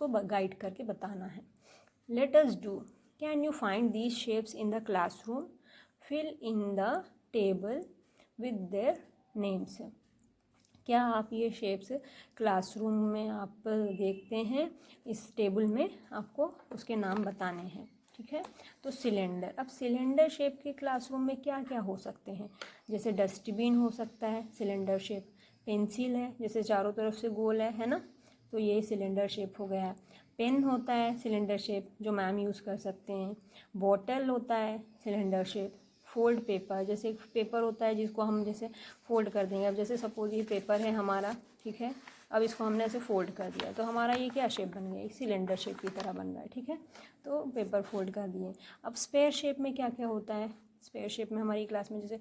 उसको गाइड करके बताना है। Let us do, can you find these shapes in the classroom, fill in the table with their names. क्या आप ये शेप्स क्लासरूम में आप देखते हैं, इस टेबल में आपको उसके नाम बताने हैं, ठीक है। तो सिलेंडर, अब सिलेंडर शेप के क्लासरूम में क्या क्या हो सकते हैं, जैसे डस्टबिन हो सकता है सिलेंडर शेप, पेंसिल है जैसे चारों तरफ से गोल है ना, तो ये सिलेंडर शेप हो गया। पेन होता है सिलेंडर शेप जो मैम यूज़ कर सकते हैं। बॉटल होता है सिलेंडर शेप। फोल्ड पेपर, जैसे एक पेपर होता है जिसको हम जैसे फोल्ड कर देंगे, अब जैसे सपोज ये पेपर है हमारा, ठीक है, अब इसको हमने ऐसे फोल्ड कर दिया तो हमारा ये क्या शेप बन गया, सिलेंडर शेप की तरह बन रहा है, ठीक है। तो पेपर फोल्ड कर दिए। अब स्पेयर शेप में क्या क्या होता है, स्पेयर शेप में हमारी क्लास में जैसे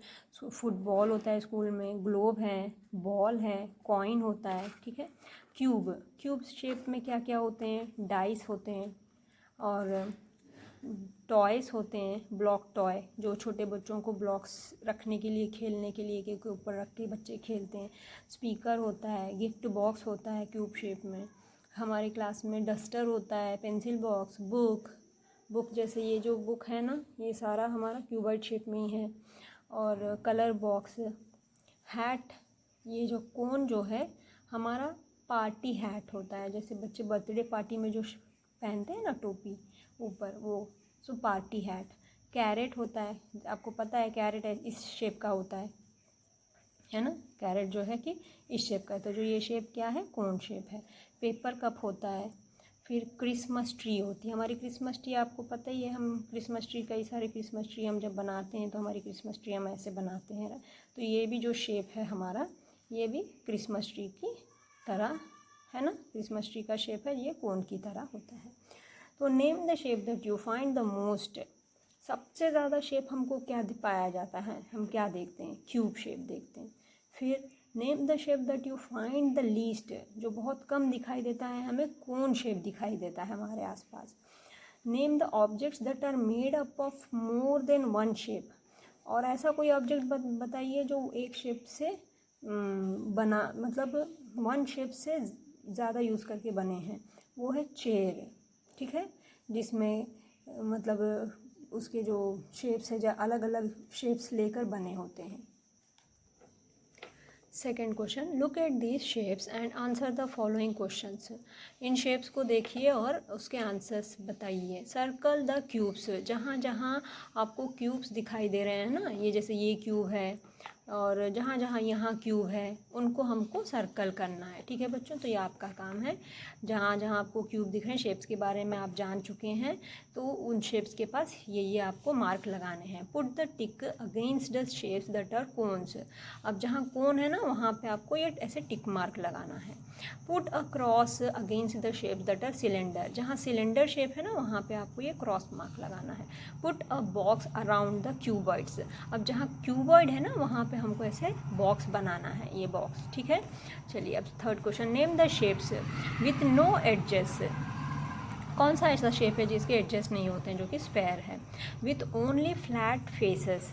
फुटबॉल होता है स्कूल में, ग्लोब है, बॉल है, कॉइन होता है, ठीक है। क्यूब, क्यूब शेप में क्या क्या होते हैं, डाइस होते हैं और टॉयस होते हैं, ब्लॉक टॉय जो छोटे बच्चों को ब्लॉक्स रखने के लिए, खेलने के लिए के ऊपर रख के बच्चे खेलते हैं। स्पीकर होता है, गिफ्ट बॉक्स होता है क्यूब शेप में हमारी क्लास में, डस्टर होता है, पेंसिल बॉक्स, बुक जैसे ये जो बुक है ना, ये सारा हमारा क्यूबॉइड शेप में ही है। और कलर बॉक्स, हैट, ये जो कोन जो है हमारा पार्टी हैट होता है, जैसे बच्चे बर्थडे पार्टी में जो पहनते हैं ना टोपी ऊपर, वो सो पार्टी हैट। कैरेट होता है, आपको पता है कैरेट इस शेप का होता है ना, कैरेट जो है कि इस शेप का है, तो जो ये शेप क्या है, कोन शेप है। पेपर कप होता है। फिर क्रिसमस ट्री होती है हमारी, क्रिसमस ट्री आपको पता ही है, हम क्रिसमस ट्री, कई सारे क्रिसमस ट्री हम जब बनाते हैं तो हमारी क्रिसमस ट्री हम ऐसे बनाते हैं, तो ये भी जो शेप है हमारा, ये भी क्रिसमस ट्री की तरह है ना, क्रिसमस ट्री का शेप है, ये कोन की तरह होता है। तो name the shape that you find the most, सबसे ज़्यादा शेप हमको क्या पाया जाता है, हम क्या देखते हैं, क्यूब शेप देखते हैं। फिर name the shape that you find the least, जो बहुत कम दिखाई देता है हमें, कोन शेप दिखाई देता है हमारे आसपास। Name the objects that are made up of more than one shape, और ऐसा कोई ऑब्जेक्ट बताइए जो एक शेप से बना, मतलब वन शेप से ज़्यादा यूज़ करके बने हैं, वो है चेयर, ठीक है, जिसमें मतलब उसके जो शेप्स है, जो अलग अलग शेप्स लेकर बने होते हैं। Second question, look at these shapes and answer the following questions. In shapes को देखिए और उसके आंसर्स बताइए। सर्कल द क्यूब्स, जहाँ जहाँ आपको क्यूब्स दिखाई दे रहे हैं ना, ये जैसे ये क्यूब है और जहाँ जहाँ यहाँ क्यूब है उनको हमको सर्कल करना है, ठीक है बच्चों। तो ये आपका काम है, जहाँ जहाँ आपको क्यूब दिख रहे हैं, शेप्स के बारे में आप जान चुके हैं, तो उन शेप्स के पास ये आपको मार्क लगाने हैं। Put the tick against the shapes that are cones, अब जहाँ कोन है ना वहाँ पे आपको ये ऐसे टिक मार्क लगाना है। Put a cross against the shapes that are cylinder, जहाँ सिलेंडर शेप है ना वहाँ पे आपको ये क्रॉस मार्क लगाना है। Put a box around the cuboids, अब जहाँ क्यूबॉइड है ना वहाँ पे हमको ऐसे बॉक्स बनाना है, ये बॉक्स, ठीक है। चलिए अब third question, name the shapes with know adjust, कौन सा ऐसा शेप है जिसके एडजस्ट नहीं होते हैं, जो कि स्पेयर है। With only flat faces,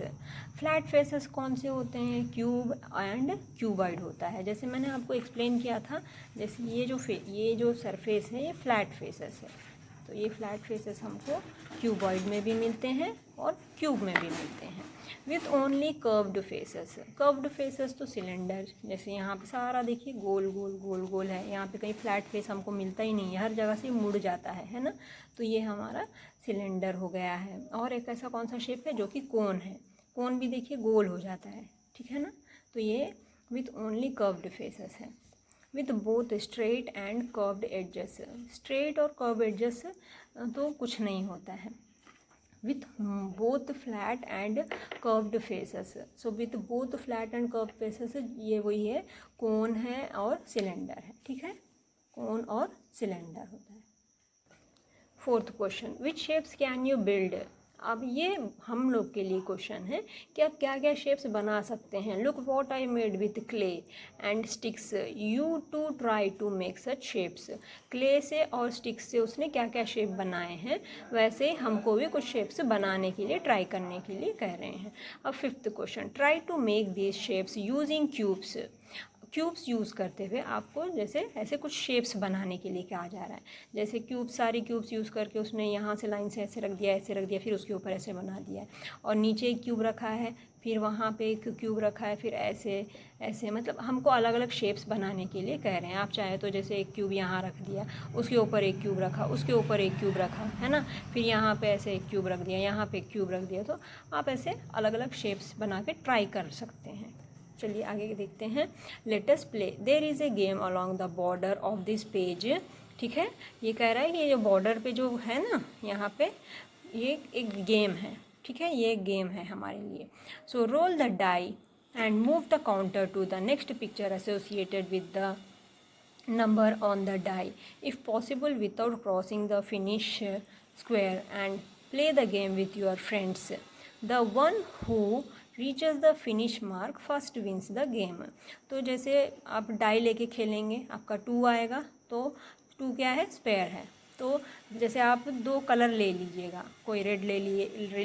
flat faces कौन से होते हैं, क्यूब एंड क्यूबॉइड होता है, जैसे मैंने आपको एक्सप्लेन किया था, जैसे ये जो सरफेस है ये फ्लैट फेसेस है, तो ये फ्लैट फेसेस हमको क्यूबॉइड में भी मिलते हैं और क्यूब में भी मिलते हैं। With only curved faces, curved faces तो सिलेंडर, जैसे यहाँ पे सारा देखिए गोल गोल गोल गोल है, यहाँ पे कहीं फ्लैट फेस हमको मिलता ही नहीं है, हर जगह से मुड़ जाता है ना, तो ये हमारा सिलेंडर हो गया है। और एक ऐसा कौन सा शेप है जो कि कोन है, कोन भी देखिए गोल हो जाता है, ठीक है ना, तो ये विथ ओनली कर्व्ड फेसेस है। With both straight and curved adjust, straight और कर्व एडजस तो कुछ नहीं होता है। With both flat and curved faces, so with both flat and curve faces, ये वही है, कोन है और सिलेंडर है, ठीक है, कोन और सिलेंडर होता है। Fourth question, which shapes can you build, अब ये हम लोग के लिए क्वेश्चन है कि आप क्या क्या शेप्स बना सकते हैं। Look what I made with clay and sticks, you too try to make such shapes, clay से और स्टिक्स से उसने क्या क्या शेप बनाए हैं, वैसे हमको भी कुछ शेप्स बनाने के लिए, ट्राई करने के लिए कह रहे हैं। अब fifth question, try to make these shapes using cubes, cubes use करते हुए आपको जैसे ऐसे कुछ शेप्स बनाने के लिए कहा जा रहा है। जैसे सारी क्यूब्स यूज़ करके उसने यहाँ से लाइन से ऐसे रख दिया, फिर उसके ऊपर ऐसे बना दिया है, और नीचे एक क्यूब रखा है, फिर वहाँ पे एक क्यूब रखा है, फिर ऐसे ऐसे, मतलब हमको अलग अलग शेप्स बनाने के लिए कह रहे हैं। आप चाहे तो जैसे एक क्यूब यहाँ रख दिया, उसके ऊपर एक क्यूब रखा, उसके ऊपर एक क्यूब रखा, है ना, फिर यहाँ पे ऐसे एक क्यूब रख दिया, यहाँ पे एक क्यूब रख दिया, तो आप ऐसे अलग अलग शेप्स बना के ट्राई कर सकते हैं। चलिए आगे देखते हैं। Let us play, there is a game along the border of this page. ठीक है, ये कह रहा है कि ये जो बॉर्डर पे जो है ना, यहाँ पे ये एक गेम है। ठीक है, ये एक गेम है हमारे लिए। So roll the die and move the counter to the next picture associated with the number on the die, if possible without crossing the finish square, and play the game with your friends. The one who reaches the finish mark first wins the game. तो जैसे आप die लेके खेलेंगे, आपका 2 आएगा, तो 2 क्या है, स्पेयर है। तो जैसे आप 2 कलर ले लीजिएगा, कोई रेड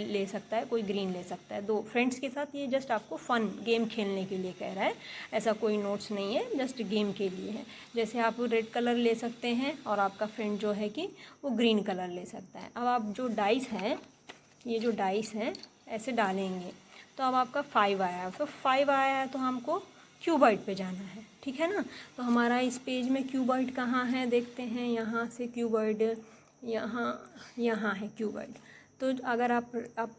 ले सकता है, कोई ग्रीन ले सकता है, 2 फ्रेंड्स के साथ। ये जस्ट आपको फन गेम खेलने के लिए कह रहा है, ऐसा कोई नोट्स नहीं है, जस्ट गेम के लिए है। जैसे आप रेड कलर ले सकते हैं और आपका फ्रेंड जो है कि वो ग्रीन कलर ले सकता है। अब आप जो डाइस हैं, ये जो डाइस हैं ऐसे डालेंगे, तो अब आपका 5 आया, तो 5 आया है तो हमको क्यूबॉइड पे जाना है। ठीक है ना, तो हमारा इस पेज में क्यूबॉइड कहाँ है, देखते हैं। यहाँ से क्यूबॉइड, यहाँ है क्यूबॉइड। तो अगर आप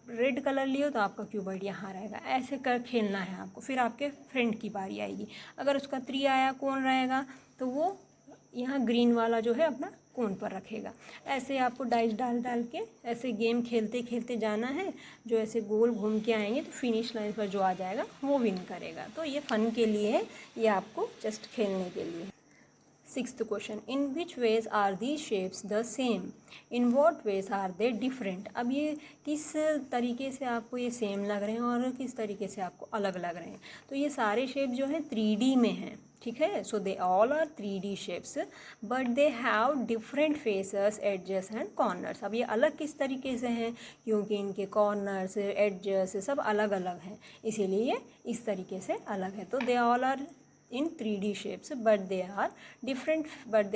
रेड कलर लियो तो आपका क्यूबॉइड यहाँ रहेगा। ऐसे कर खेलना है आपको। फिर आपके फ्रेंड की बारी आएगी, अगर उसका 3 आया, कौन रहेगा, तो वो यहाँ ग्रीन वाला जो है अपना कोन पर रखेगा। ऐसे आपको डाइस डाल के ऐसे गेम खेलते खेलते जाना है। जो ऐसे गोल घूम के आएंगे तो फिनिश लाइन पर जो आ जाएगा वो विन करेगा। तो ये फन के लिए है, ये आपको जस्ट खेलने के लिए। 6th question, in which ways are these shapes the same, in what ways are they different. अब ये किस तरीके से आपको ये सेम लग रहे हैं और किस तरीके से आपको अलग लग रहे हैं। तो ये सारे शेप जो हैं 3D में हैं। ठीक है, so they all are 3D shapes but they have different faces, edges and corners. अब ये अलग किस तरीके से हैं, क्योंकि इनके कॉर्नर्स, एडजस सब अलग अलग हैं, इसीलिए ये इस तरीके से अलग है। तो they all are in 3D shapes but they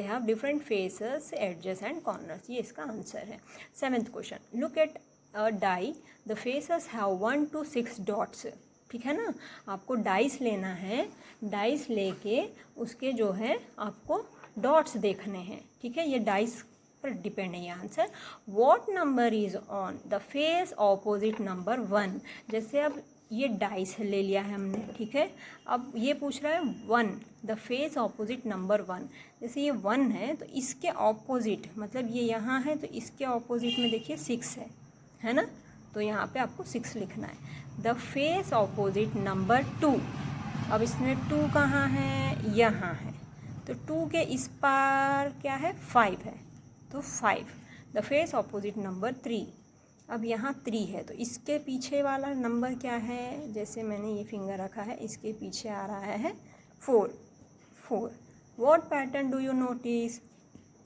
have different faces, edges and corners। ये इसका आंसर है। 7th question, look at a die, the faces have 1 to 6 dots। ठीक है ना, आपको डाइस लेना है, डाइस लेके उसके जो है आपको डॉट्स देखने हैं। ठीक है, ये डाइस पर डिपेंड है ये answer. What number is on the face opposite number 1। जैसे अब ये डाइस ले लिया है हमने, ठीक है, अब ये पूछ रहा है 1, द फेस ऑपोजिट नंबर 1। जैसे ये 1 है तो इसके ऑपोजिट, मतलब ये यहाँ है तो इसके ऑपोजिट में देखिए 6 है ना, तो यहाँ पे आपको 6 लिखना है। द फेस ऑपोजिट नंबर 2, अब इसमें 2 कहाँ है, यहाँ है, तो 2 के इस पार क्या है, 5 है, तो 5। द फेस ऑपोजिट नंबर 3, अब यहाँ 3 है तो इसके पीछे वाला नंबर क्या है, जैसे मैंने ये फिंगर रखा है, इसके पीछे आ रहा है 4। What pattern do you notice.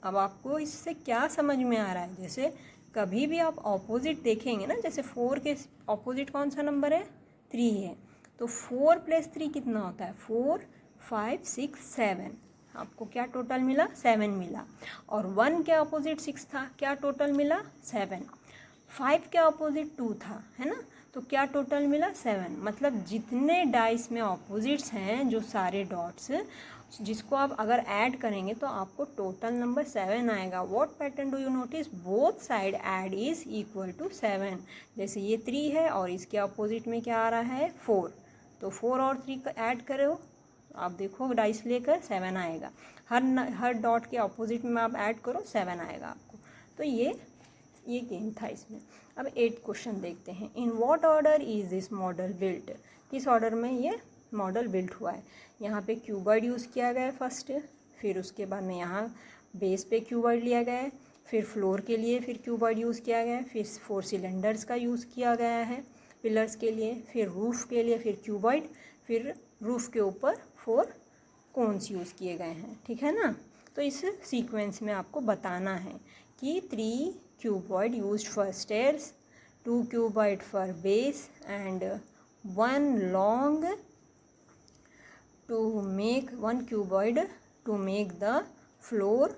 अब आपको इससे क्या समझ में आ रहा है, जैसे कभी भी आप ऑपोजिट देखेंगे ना, जैसे 4 के ऑपोजिट कौन सा नंबर है, 3 है, तो 4 + 3 कितना होता है, 4, 5, 6, 7। आपको क्या टोटल मिला, 7 मिला। और 1 के ऑपोजिट 6 था, क्या टोटल मिला, 7। 5 के ऑपोजिट 2 था, है ना, तो क्या टोटल मिला, 7। मतलब जितने डाइस में ऑपोजिट्स हैं, जो सारे डॉट्स, जिसको आप अगर ऐड करेंगे तो आपको टोटल नंबर 7 आएगा। What pattern do you notice, both side add is equal to 7। जैसे ये 3 है और इसके ऑपोजिट में क्या आ रहा है, 4, तो 4 और 3 का ऐड करो, आप देखो डाइस लेकर 7 आएगा। हर डॉट के ऑपोजिट में आप ऐड करो, 7 आएगा आपको। तो ये गेम था इसमें। अब 8th क्वेश्चन देखते हैं। In what order is this model built, किस ऑर्डर में ये मॉडल बिल्ट हुआ है। यहाँ पे क्यूबॉइड यूज़ किया गया है फर्स्ट, फिर उसके बाद में यहाँ बेस पे क्यूबॉइड लिया गया है, फिर फ्लोर के लिए फिर क्यूबॉइड यूज़ किया गया है, फिर 4 सिलेंडर्स का यूज़ किया गया है पिलर्स के लिए, फिर रूफ़ के लिए फिर क्यूबॉइड, फिर रूफ़ के ऊपर 4 कोन्स यूज़ किए गए हैं। ठीक है ना, तो इस सीक्वेंस में आपको बताना है कि 3 cuboid used for stairs, 2 cuboid for base and 1 long to make one cuboid to make the floor,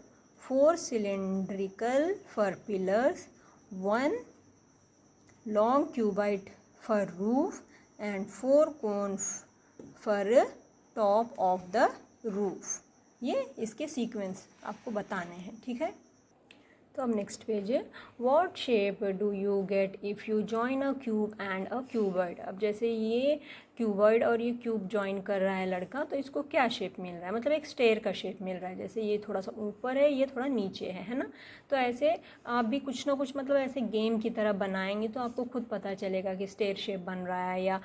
4 cylindrical for pillars, 1 long cuboid for roof and 4 cones for top of the roof। ये इसके sequence आपको बताने हैं, ठीक है। तो अब next page है, what shape do you get if you join a cube and a cuboid. अब जैसे ये क्यूबॉइड और ये क्यूब जॉइन कर रहा है लड़का, तो इसको क्या शेप मिल रहा है, मतलब एक स्टेयर का शेप मिल रहा है। जैसे ये थोड़ा सा ऊपर है, ये थोड़ा नीचे है ना। तो ऐसे आप भी कुछ ना कुछ मतलब ऐसे गेम की तरह बनाएंगे तो आपको खुद पता चलेगा कि स्टेयर शेप बन रहा है या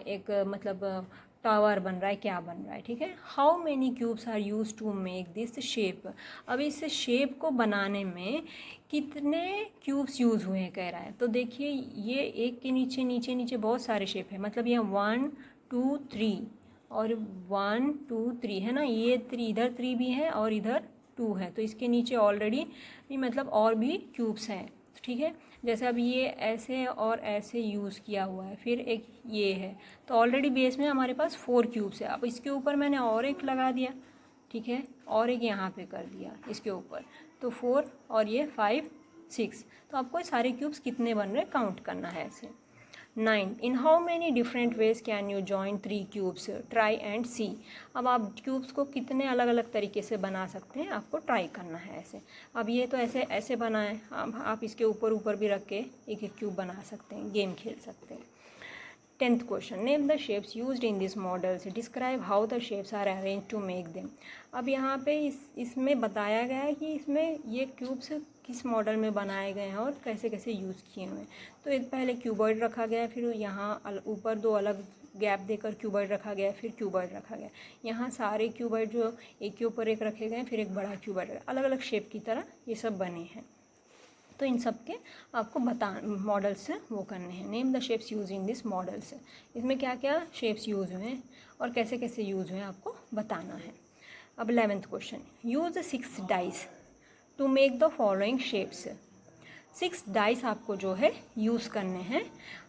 एक मतलब टावर बन रहा है, क्या बन रहा है, ठीक है। How many cubes are use to make this shape. अब इस शेप को बनाने में कितने क्यूब्स यूज़ हुए हैं कह रहा है। तो देखिए ये एक के नीचे नीचे नीचे बहुत सारे शेप है, मतलब ये 1 2 3 और 1 2 3 है ना। ये 3 इधर 3 भी है और इधर 2 है, तो इसके नीचे ऑलरेडी मतलब और भी क्यूब्स हैं, ठीक है। जैसे अब ये ऐसे और ऐसे यूज़ किया हुआ है, फिर एक ये है, तो ऑलरेडी बेस में हमारे पास 4 क्यूब्स है। अब इसके ऊपर मैंने और एक लगा दिया, ठीक है, और एक यहाँ पे कर दिया इसके ऊपर, तो 4 और ये 5 6। तो आपको सारे क्यूब्स कितने बन रहे हैं काउंट करना है ऐसे। 9 in how many different ways can you join 3 cubes, try and see. अब आप क्यूब्स को कितने अलग अलग तरीके से बना सकते हैं, आपको ट्राई करना है ऐसे। अब ये तो ऐसे ऐसे बनाएं, अब आप इसके ऊपर ऊपर भी रख के एक एक क्यूब बना सकते हैं, गेम खेल सकते हैं। 10th question, name the shapes used in this models, describe how the shapes are arrange to make them. अब यहाँ पे इसमें बताया गया है कि इसमें ये क्यूब्स किस मॉडल में बनाए गए हैं और कैसे कैसे यूज़ किए हुए हैं। तो पहले क्यूबॉइड रखा गया है, फिर यहाँ ऊपर 2 अलग गैप देकर क्यूबॉइड रखा गया, फिर क्यूबॉइड रखा गया। यहाँ सारे क्यूबॉइड जो एक के ऊपर एक रखे गए, फिर एक बड़ा क्यूबॉइड, अलग अलग शेप की तरह ये सब बने हैं। तो इन सब के आपको मॉडल्स से वो करने हैं। Name the shapes use in this models, इसमें क्या क्या शेप्स यूज़ हुए हैं और कैसे कैसे यूज़ हुए हैं आपको बताना है। अब 11th question, use 6 dice to make the following shapes. 6 dice आपको जो है यूज़ करने हैं,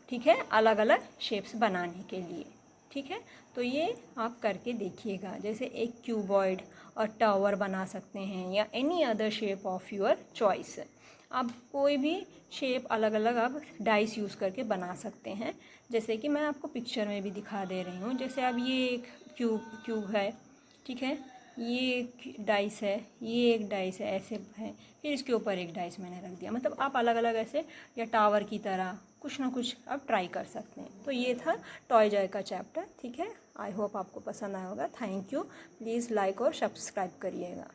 ठीक है, अलग अलग शेप्स बनाने के लिए, ठीक है। तो ये आप करके देखिएगा, जैसे एक क्यूबॉइड और टावर बना सकते हैं या any other shape of your choice. आप कोई भी शेप अलग अलग आप डाइस यूज़ करके बना सकते हैं, जैसे कि मैं आपको पिक्चर में भी दिखा दे रही हूँ। जैसे अब ये एक क्यूब है, ठीक है, ये एक डाइस है, ये एक डाइस है, ऐसे है, फिर इसके ऊपर एक डाइस मैंने रख दिया। मतलब आप अलग अलग ऐसे या टावर की तरह कुछ ना कुछ आप ट्राई कर सकते हैं। तो ये था टॉय जॉय का चैप्टर, ठीक है। आई होप आपको पसंद आया होगा। थैंक यू, प्लीज़ लाइक और सब्सक्राइब करिएगा।